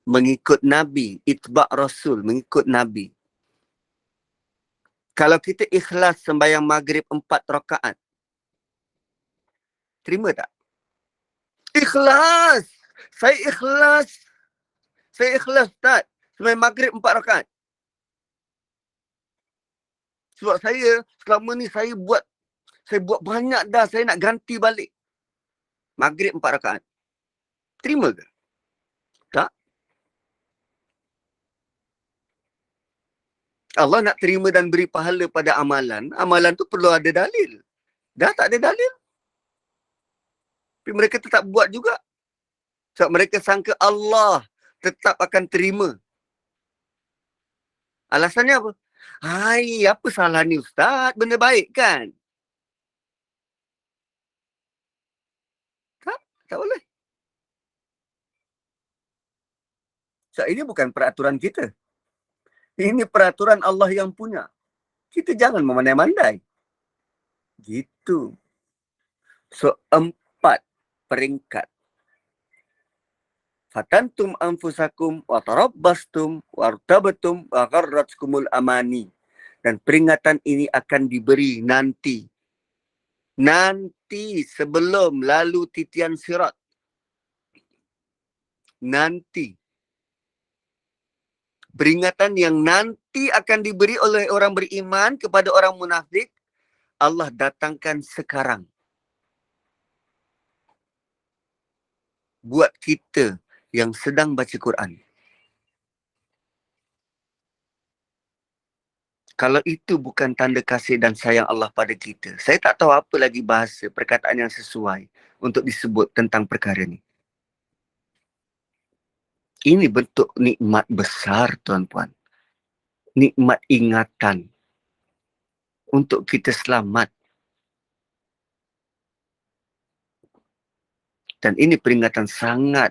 mengikut Nabi. Itba' Rasul, mengikut Nabi. Kalau kita ikhlas sembahyang maghrib 4 rakaat, terima tak? Ikhlas! Saya ikhlas! Saya ikhlas, Ustaz. Sembahyang maghrib 4 rakaat. Sebab saya, selama ni saya buat banyak dah. Saya nak ganti balik. Maghrib 4 rakaat. Terima ke? Tak. Allah nak terima dan beri pahala pada amalan. Amalan tu perlu ada dalil. Dah tak ada dalil. Tapi mereka tetap buat juga. Sebab mereka sangka Allah tetap akan terima Alasannya apa? Hai, apa salah ni Ustaz? Benda baik kan? Tak, tak boleh. So, ini bukan peraturan kita. Ini peraturan Allah yang punya. Kita jangan memandai-mandai. Gitu. So, 4 peringkat. Fatantum anfusakum wa tarabbastum wartabatum wa gharratkumul amani. Dan peringatan ini akan diberi nanti. Nanti sebelum lalu titian sirat. Nanti. Peringatan yang nanti akan diberi oleh orang beriman kepada orang munafik, Allah datangkan sekarang. Buat kita yang sedang baca Quran. Kalau itu bukan tanda kasih dan sayang Allah pada kita, saya tak tahu apa lagi bahasa, perkataan yang sesuai untuk disebut tentang perkara ini. Ini bentuk nikmat besar, tuan-puan. Nikmat ingatan untuk kita selamat. Dan ini peringatan sangat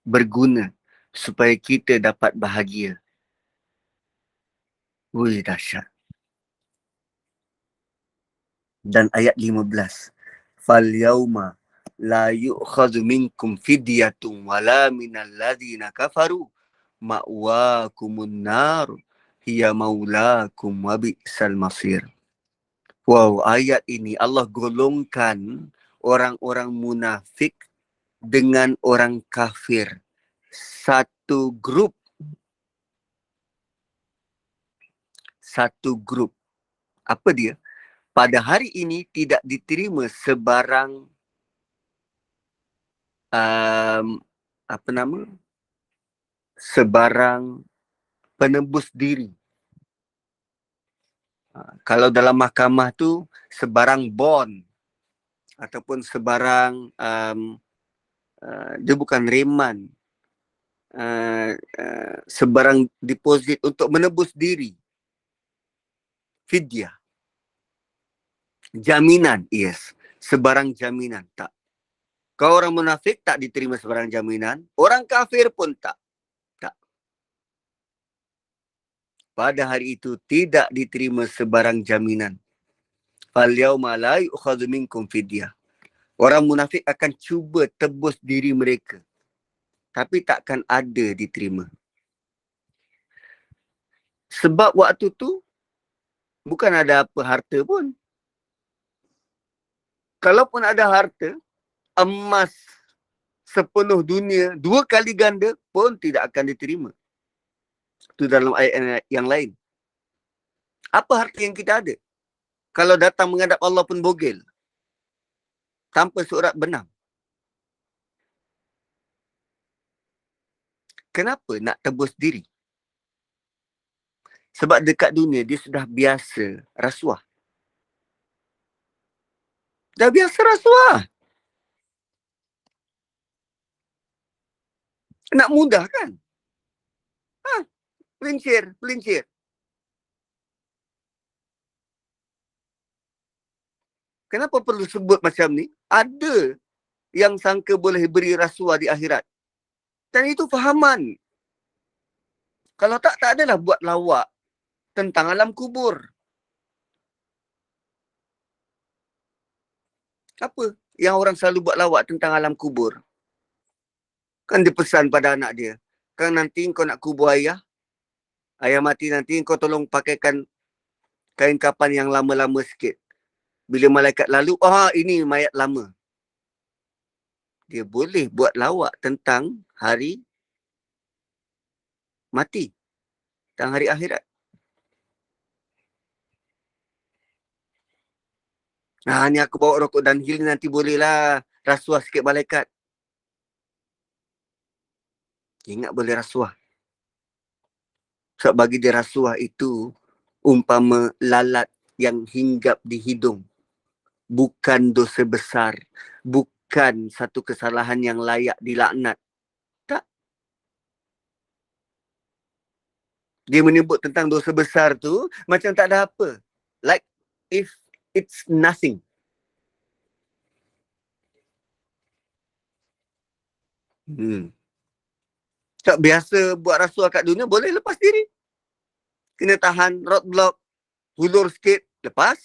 berguna supaya kita dapat bahagia. Wih, dahsyat. Dan ayat 15. Fal-yawma la yu'khadhu minkum fidyatun wala minal ladhina kafaru ma'wakumun nar hiya maulakum wa bi'sal masir. Wow, ayat ini Allah golongkan orang-orang munafik dengan orang kafir. Satu grup. Satu grup. Apa dia? Pada hari ini tidak diterima sebarang apa nama? Sebarang penebus diri. Kalau dalam mahkamah tu sebarang bond ataupun sebarang dia bukan reman, sebarang deposit untuk menebus diri. Fidyah. Jaminan, yes. Sebarang jaminan, tak. Kau orang munafik tak diterima sebarang jaminan. Orang kafir pun tak. Tak. Pada hari itu tidak diterima sebarang jaminan. Fal-yawma la yu'khadhu minkum fidyah. Orang munafik akan cuba tebus diri mereka. Tapi takkan ada diterima. Sebab waktu tu bukan ada apa harta pun. Kalaupun ada harta, emas sepenuh dunia, 2 kali ganda pun tidak akan diterima. Itu dalam ayat yang lain. Apa harta yang kita ada? Kalau datang menghadap Allah pun bogel. Tanpa surat benang. Kenapa nak tebus diri? Sebab dekat dunia dia sudah biasa rasuah. Dah biasa rasuah. Nak mudah kan? Pelincir, pelincir. Kenapa perlu sebut macam ni? Ada yang sangka boleh beri rasuah di akhirat. Dan itu fahaman. Kalau tak, tak adalah buat lawak tentang alam kubur. Apa yang orang selalu buat lawak tentang alam kubur? Kan dia pesan pada anak dia. Kan nanti kau nak kubur ayah. Ayah mati nanti kau tolong pakaikan kain kapan yang lama-lama sikit. Bila malaikat lalu, ini mayat lama. Dia boleh buat lawak tentang hari mati. Tentang hari akhirat. Ni aku bawa rokok dan hil nanti bolehlah rasuah sikit malaikat. Ingat boleh rasuah. Sebab bagi dia rasuah itu umpama lalat yang hinggap di hidung. Bukan dosa besar. Bukan satu kesalahan yang layak dilaknat. Tak. Dia menyebut tentang dosa besar tu macam tak ada apa. Like if it's nothing. Tak biasa buat rasuah kat dunia, boleh lepas diri. Kena tahan roadblock, hulur sikit, lepas.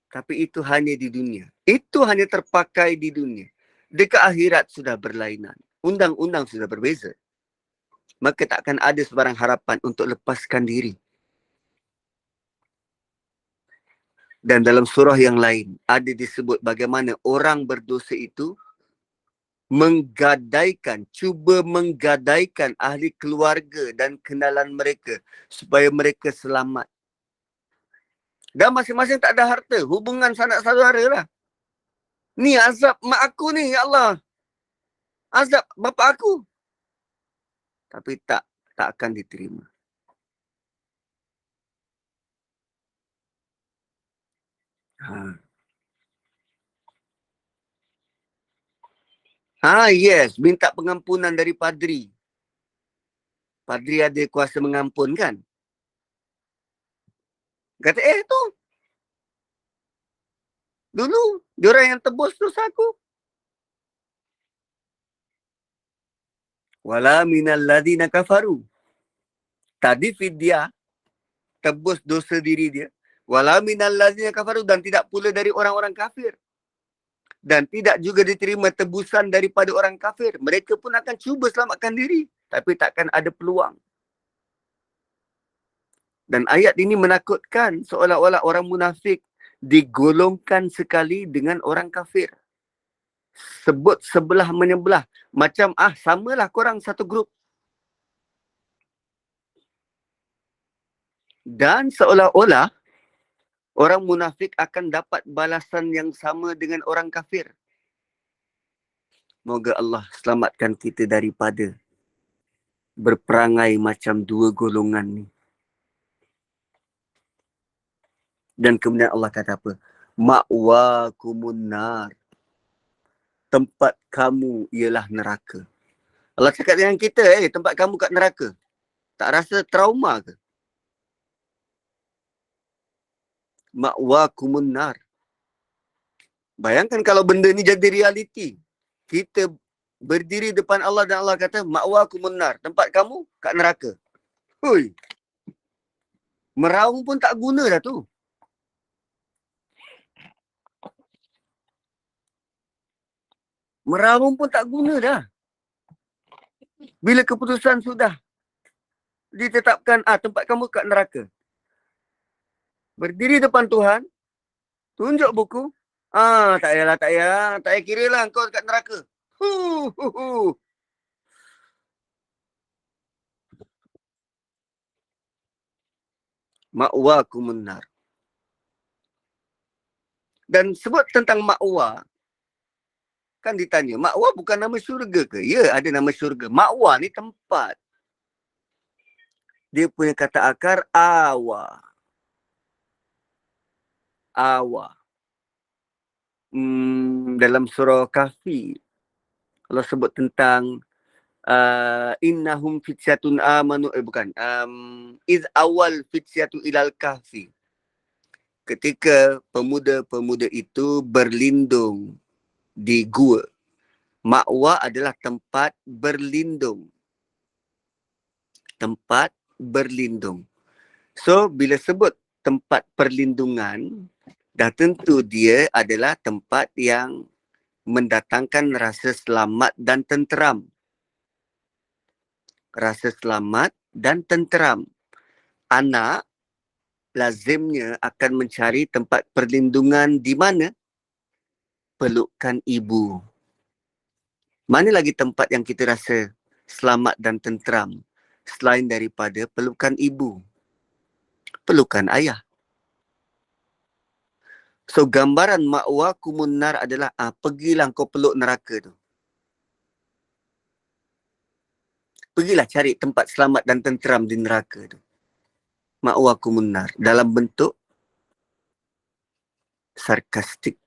Tapi itu hanya di dunia. Itu hanya terpakai di dunia. Dekat akhirat sudah berlainan. Undang-undang sudah berbeza. Maka tak akan ada sebarang harapan untuk lepaskan diri. Dan dalam surah yang lain, ada disebut bagaimana orang berdosa itu cuba menggadaikan ahli keluarga dan kenalan mereka supaya mereka selamat. Dan masing-masing tak ada harta, hubungan sanak saudara lah. Ni azab mak aku ni, ya Allah. Azab bapa aku. Tapi tak akan diterima. Yes, minta pengampunan dari padri. Padri ada kuasa mengampunkan. Kata, tu. Dulu, diorang yang tebus dosa aku. Wala minal ladina kafaru. Tadi fidyah, tebus dosa diri dia. Wala minal ladina kafaru, dan tidak pula dari orang-orang kafir. Dan tidak juga diterima tebusan daripada orang kafir. Mereka pun akan cuba selamatkan diri. Tapi takkan ada peluang. Dan ayat ini menakutkan seolah-olah orang munafik digolongkan sekali dengan orang kafir. Sebut sebelah menyebelah. Macam samalah korang satu grup. Dan seolah-olah orang munafik akan dapat balasan yang sama dengan orang kafir. Moga Allah selamatkan kita daripada berperangai macam dua golongan ni. Dan kemudian Allah kata apa? Ma'wakumun nar. Tempat kamu ialah neraka. Allah cakap dengan kita, tempat kamu kat neraka. Tak rasa trauma ke? Ma'wakumun nar. Bayangkan kalau benda ni jadi realiti. Kita berdiri depan Allah dan Allah kata, ma'wakumun nar. Tempat kamu kat neraka. Hui. Meraung pun tak guna dah tu. Meraung pun tak guna dah. Bila keputusan sudah ditetapkan, tempat kamu kat neraka. Berdiri depan Tuhan, tunjuk buku. Tak payahlah, tak payah kira lah kau kat neraka. Ma'wakumun nar. Dan sebut tentang ma'wa, kan ditanya, ma'wa bukan nama syurga ke? Ya, ada nama syurga. Ma'wa ni tempat. Dia punya kata akar awa. Awa. Dalam surah Kahfi, Allah sebut tentang innahum fityatun amanu, iz awal fityatu ilal kahfi. Ketika pemuda-pemuda itu berlindung di gua. Ma'wa adalah tempat berlindung. Tempat berlindung. So, bila sebut tempat perlindungan, dah tentu dia adalah tempat yang mendatangkan rasa selamat dan tenteram. Rasa selamat dan tenteram. Anak lazimnya akan mencari tempat perlindungan di mana? Pelukan ibu. Mana lagi tempat yang kita rasa selamat dan tenteram selain daripada pelukan ibu? Pelukan ayah. So, gambaran ma'wakumun nar adalah pergilah kau peluk neraka tu. Pergilah cari tempat selamat dan tenteram di neraka tu. Ma'wakumun nar dalam bentuk sarkastik.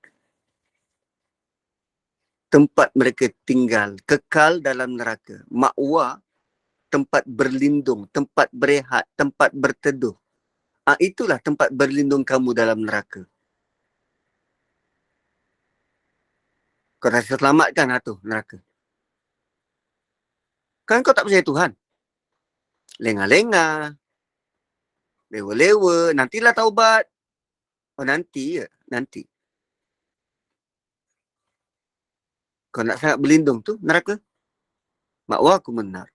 Tempat mereka tinggal, kekal dalam neraka. Ma'wa tempat berlindung, tempat berehat, tempat berteduh. Itulah tempat berlindung kamu dalam neraka. Kau rasa selamat kan tu neraka? Kan kau tak percaya Tuhan. Lengah-lengah, lewa-lewa, nantilah taubat. Oh nanti ya, nanti. Kau nak sangat berlindung tu neraka. Ma'wakum an-nar.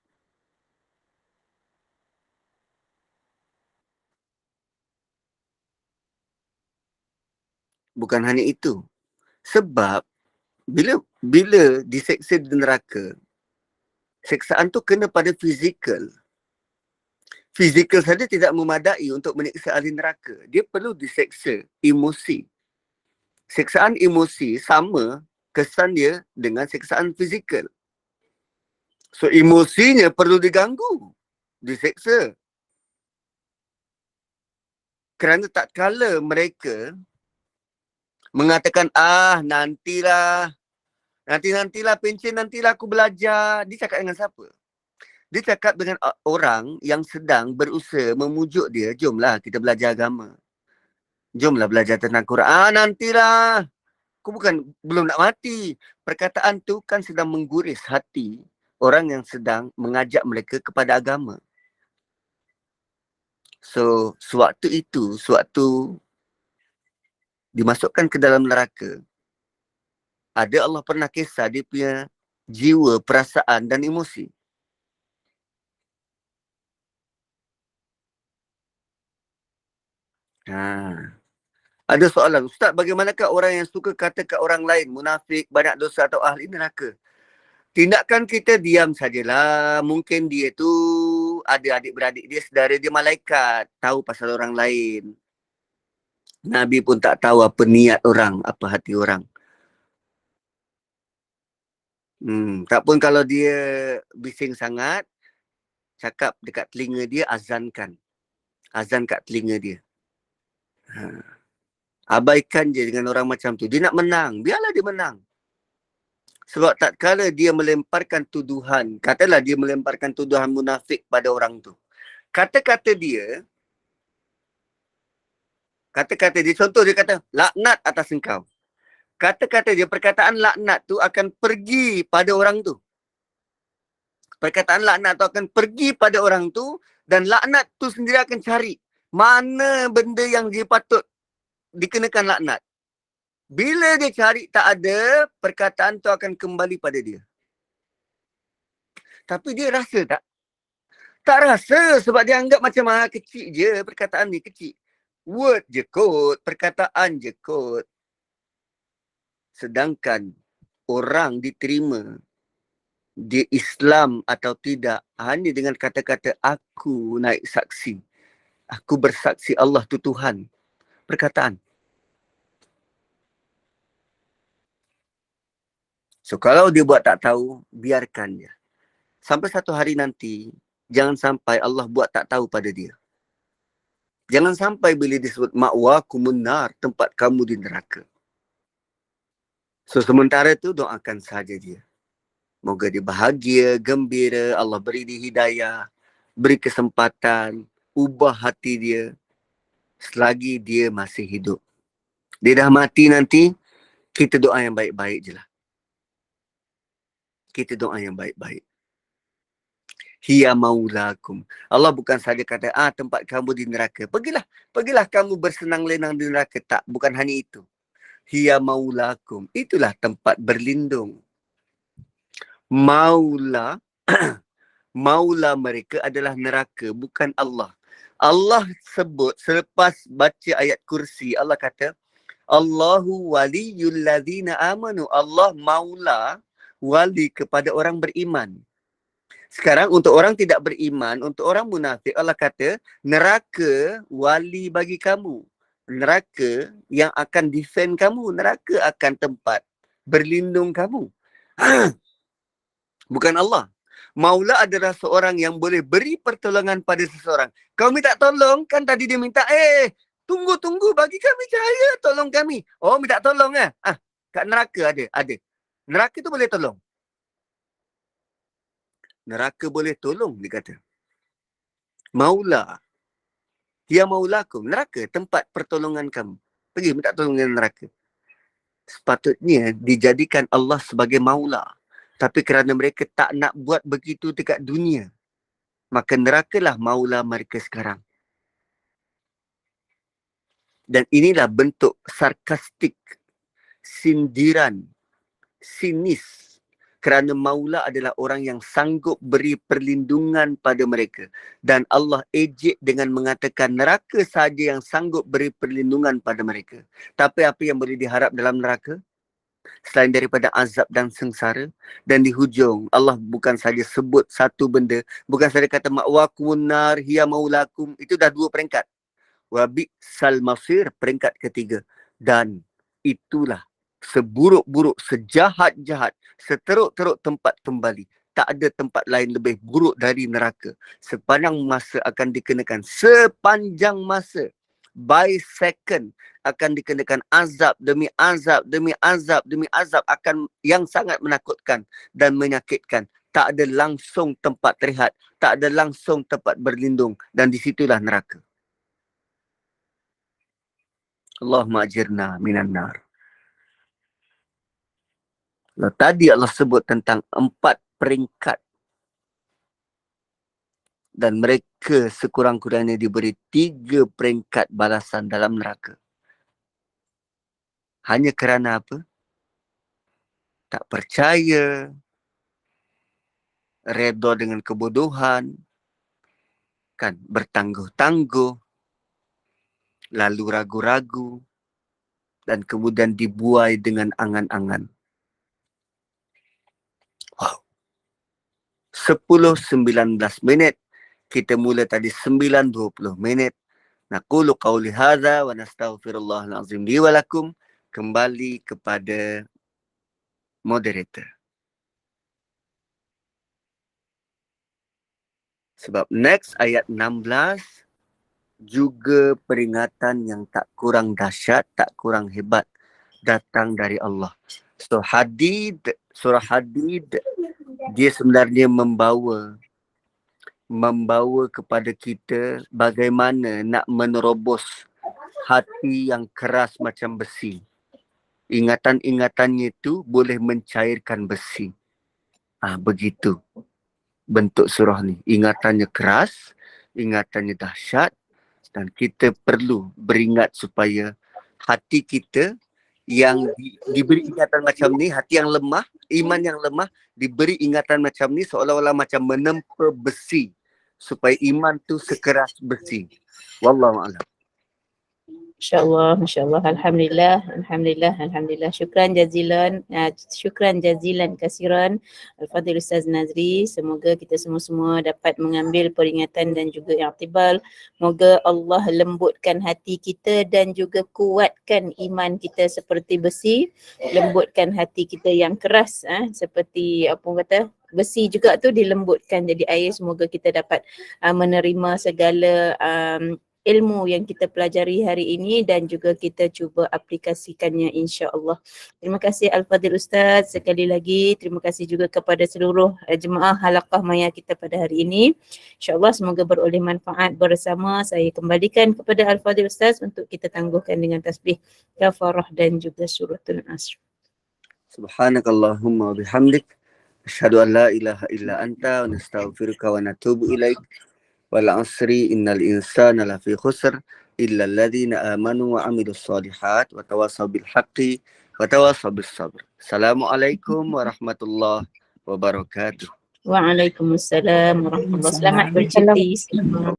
Bukan hanya itu. Sebab bila diseksa di neraka, seksaan tu kena pada fizikal. Fizikal saja tidak memadai untuk menyiksa ahli neraka. Dia perlu diseksa emosi. Seksaan emosi sama kesan dia dengan seksaan fizikal. So emosinya perlu diganggu, diseksa. Kerana tak kala mereka mengatakan, nantilah pencen, nantilah aku belajar. Dia cakap dengan siapa? Dia cakap dengan orang yang sedang berusaha memujuk dia, jomlah kita belajar agama. Jomlah belajar tentang Quran. Nantilah. Aku belum nak mati. Perkataan tu kan sedang mengguris hati orang yang sedang mengajak mereka kepada agama. So, sewaktu dimasukkan ke dalam neraka, ada Allah pernah kisah dia punya jiwa, perasaan dan emosi. Ada soalan, Ustaz, bagaimanakah orang yang suka kata kat orang lain munafik, banyak dosa atau ahli neraka? Tindakan kita diam sajalah. Mungkin dia tu ada adik-beradik dia, saudara dia malaikat, tahu pasal orang lain. Nabi pun tak tahu apa niat orang, apa hati orang. Tak pun kalau dia bising sangat, cakap dekat telinga dia, azankan. Azan kat telinga dia. Abaikan je dengan orang macam tu. Dia nak menang, biarlah dia menang. Sebab tak kala dia melemparkan tuduhan, katalah dia melemparkan tuduhan munafik pada orang tu. Kata-kata dia, contoh dia kata, laknat atas engkau. Kata-kata dia, perkataan laknat tu akan pergi pada orang tu. Perkataan laknat tu akan pergi pada orang tu dan laknat tu sendiri akan cari mana benda yang dia patut dikenakan laknat. Bila dia cari tak ada, perkataan tu akan kembali pada dia. Tapi dia rasa tak? Tak rasa sebab dia anggap macam kecil je perkataan ni, kecil. Word je kot, perkataan je kot. Sedangkan orang diterima di Islam atau tidak hanya dengan kata-kata aku naik saksi. Aku bersaksi Allah tu Tuhan. Perkataan. So kalau dia buat tak tahu, biarkan dia. Sampai satu hari nanti, jangan sampai Allah buat tak tahu pada dia. Jangan sampai bila disebut ma'wakumun nar, tempat kamu di neraka. So sementara tu doakan saja dia. Moga dia bahagia, gembira, Allah beri dia hidayah, beri kesempatan, ubah hati dia selagi dia masih hidup. Dia dah mati nanti, kita doa yang baik-baik je lah. Kita doa yang baik-baik. Hiya maulakum. Allah bukan saja kata, tempat kamu di neraka. Pergilah kamu bersenang lenang di neraka. Tak, bukan hanya itu. Hiya maulakum. Itulah tempat berlindung. Maula, maula mereka adalah neraka, bukan Allah. Allah sebut selepas baca ayat kursi, Allah kata, Allahu waliyul ladzina amanu. Allah maula, wali kepada orang beriman. Sekarang untuk orang tidak beriman, untuk orang munafik, Allah kata, neraka wali bagi kamu. Neraka yang akan defend kamu. Neraka akan tempat berlindung kamu. Bukan Allah. Maula adalah seorang yang boleh beri pertolongan pada seseorang. Kau minta tolong, kan tadi dia minta, tunggu, bagi kami cahaya, tolong kami. Oh, minta tolong lah. Kat neraka ada. Neraka tu boleh tolong. Neraka boleh tolong, dia kata. Maula. Ya maulakum. Neraka tempat pertolongan kamu. Pergi minta tolong dengan neraka. Sepatutnya dijadikan Allah sebagai maula. Tapi kerana mereka tak nak buat begitu dekat dunia, maka nerakalah maula mereka sekarang. Dan inilah bentuk sarkastik, sindiran, sinis. Kerana maula adalah orang yang sanggup beri perlindungan pada mereka. Dan Allah ejek dengan mengatakan neraka sahaja yang sanggup beri perlindungan pada mereka. Tapi apa yang boleh diharap dalam neraka? Selain daripada azab dan sengsara. Dan di hujung Allah bukan saja sebut satu benda, bukan saja kata ma'wakumun nar hiya maulakum, itu dah 2 peringkat. Wa bi'sal masir, peringkat ketiga. Dan itulah seburuk-buruk, sejahat-jahat, seteruk-teruk tempat kembali. Tak ada tempat lain lebih buruk dari neraka. Sepanjang masa akan dikenakan, sepanjang masa, by second akan dikenakan azab demi azab demi azab demi azab akan yang sangat menakutkan dan menyakitkan. Tak ada langsung tempat rehat, tak ada langsung tempat berlindung, dan disitulah neraka. Allahumma ajirna minan nar. Lalu tadi Allah sebut tentang 4 peringkat dan mereka sekurang-kurangnya diberi 3 peringkat balasan dalam neraka. Hanya kerana apa? Tak percaya, redha dengan kebodohan, kan, bertangguh-tangguh, lalu ragu-ragu, dan kemudian dibuai dengan angan-angan. Wow. 10-19 minit. Kita mula tadi 9-20 minit. Naqulu qawli hadha wa nastaghfirullahal azim li wa lakum. Kembali kepada moderator. Sebab next ayat 16 juga peringatan yang tak kurang dahsyat, tak kurang hebat datang dari Allah. So surah Hadid, dia sebenarnya membawa kepada kita bagaimana nak menerobos hati yang keras macam besi. Ingatan-ingatannya itu boleh mencairkan besi. Begitu bentuk surah ni. Ingatannya keras, ingatannya dahsyat, dan kita perlu beringat supaya hati kita yang diberi ingatan macam ni, hati yang lemah, iman yang lemah, diberi ingatan macam ni seolah-olah macam menempa besi supaya iman tu sekeras besi. Wallahu a'lam. InsyaAllah, insyaAllah. Alhamdulillah. Syukran jazilan kasiran Al-Fadhil Ustaz Nazri. Semoga kita semua dapat mengambil peringatan dan juga i'tibal. Moga Allah lembutkan hati kita dan juga kuatkan iman kita seperti besi. Lembutkan hati kita yang keras, seperti apa kata, besi juga tu dilembutkan jadi air. Semoga kita dapat menerima segala ilmu yang kita pelajari hari ini dan juga kita cuba aplikasikannya, insya-Allah. Terima kasih Al-Fadhil Ustaz sekali lagi. Terima kasih juga kepada seluruh jemaah halaqah maya kita pada hari ini. Insya-Allah semoga beroleh manfaat bersama. Saya kembalikan kepada Al-Fadhil Ustaz untuk kita tangguhkan dengan tasbih kafarah dan juga suratul Asr. Subhanakallahumma wa bihamdik, asyhadu an la ilaha illa anta wa nastaghfiruka wa natubu ilaik. Wal asri innal insana lafi khusr illa alladhina amanu wa amilus solihat wa tawasaw bil haqqi wa tawasaw bis sabr. Assalamualaikum warahmatullahi wabarakatuh. Waalaikumsalam warahmatullahi wabarakatuh. Selamat bercuti.